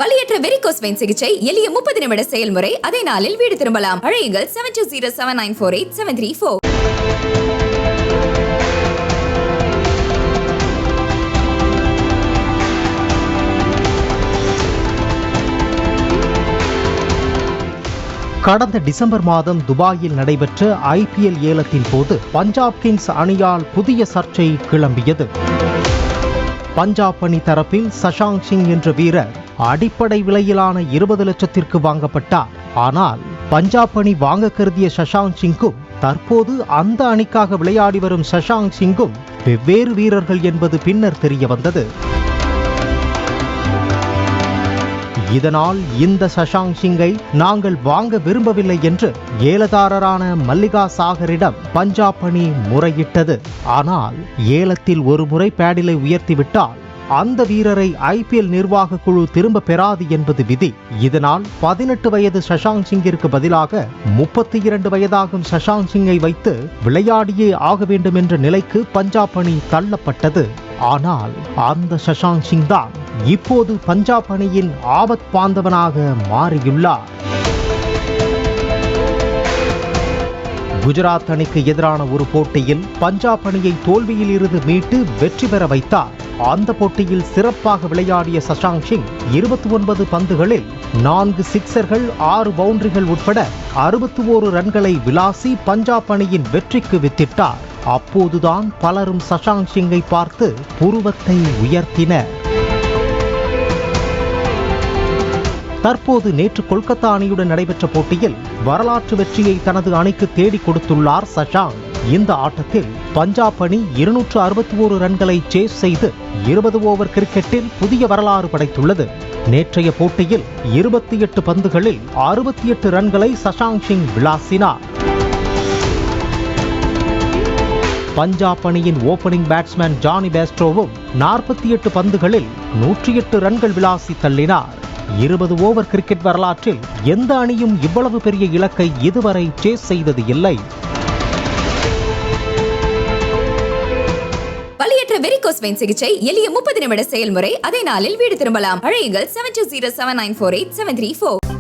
வலியற்ற varicose vein சிகிச்சை எளிய 30 நிமிட செயல்முறை. அதே நாளில் வீடு திரும்பலாம். அழையுங்கள் 7207948734. கடந்த டிசம்பர் மாதம் துபாயில் நடைபெற்ற IPL ஏலத்தின் போது பஞ்சாப் கிங்ஸ் அணியால் புதிய சர்ச்சை கிளம்பியது. பஞ்சாப் அணி தரப்பில் சஷாங்க் சிங் என்ற வீரர் அடிப்படை விலையிலான 20 லட்சத்திற்கு வாங்கப்பட்டார். ஆனால் பஞ்சாப் அணி வாங்க கருதிய சஷாங்க் சிங்கும் தற்போது அந்த அணிக்காக விளையாடி வரும் சஷாங்க் சிங்கும் வெவ்வேறு வீரர்கள் என்பது பின்னர் தெரிய வந்தது. இதனால் இந்த சஷாங்க் சிங்கை நாங்கள் வாங்க விரும்பவில்லை என்று ஏலதாரரான மல்லிகா சாகரிடம் பஞ்சாப் அணி முறையிட்டது. ஆனால் ஏலத்தில் ஒரு முறை பேடிலை உயர்த்திவிட்டால் அந்த வீரரை IPL நிர்வாக குழு திரும்ப பெறாது என்பது விதி. இதனால் 18 வயது சஷாங்க் சிங்கிற்கு பதிலாக 32 வயதாகும் சஷாங்க் சிங்கை வைத்து விளையாடியே ஆக வேண்டும் என்ற நிலைக்கு பஞ்சாப் அணி தள்ளப்பட்டது. ஆனால் அந்த சஷாங்க் சிங் தான் இப்போது பஞ்சாப் அணியின் ஆபத் பாந்தவனாக மாறியுள்ளார். குஜராத் அணிக்கு எதிரான ஒரு போட்டியில் பஞ்சாப் அணியை தோல்வியில் இருந்து மீட்டு வெற்றி பெற வைத்தார். அந்த போட்டியில் சிறப்பாக விளையாடிய சஷாங்க் சிங் 29 பந்துகளில் 4 சிக்சர்கள் 6 பவுண்டரிகள் உட்பட 61 ரன்களை விளாசி பஞ்சாப் அணியின் வெற்றிக்கு வித்திட்டார். அப்போதுதான் பலரும் சஷாங்க் சிங்கை பார்த்து புருவத்தை உயர்த்தினர். தற்போது நேற்று கொல்கத்தா அணியுடன் நடைபெற்ற போட்டியில் வரலாற்று வெற்றியை தனது அணிக்கு தேடி கொடுத்துள்ளார் சஷாங்க். இந்த ஆட்டத்தில் பஞ்சாப் அணி 261 ரன்களை சேஸ் செய்து 20 ஓவர் கிரிக்கெட்டில் புதிய வரலாறு படைத்துள்ளது. நேற்றைய போட்டியில் 28 பந்துகளில் 68 ரன்களை சஷாங்க் சிங் விளாசினார். பஞ்சாப் அணியின் ஓபனிங் பேட்ஸ்மேன் ஜானி பேஸ்ட்ரோவும் 48 பந்துகளில் 108 ரன்கள் விளாசி தள்ளினார். 20 ஓவர் கிரிக்கெட் வரலாற்றில் எந்த அணியும் இவ்வளவு பெரிய இலக்கை இதுவரை சேஸ் செய்தது இல்லை. வலியற்ற வெரிகோஸ் வெயின் சிகிச்சை எளிய 30 நிமிட செயல்முறை. அதே நாளில் வீடு திரும்பலாம். அழையுங்கள் 7207948734.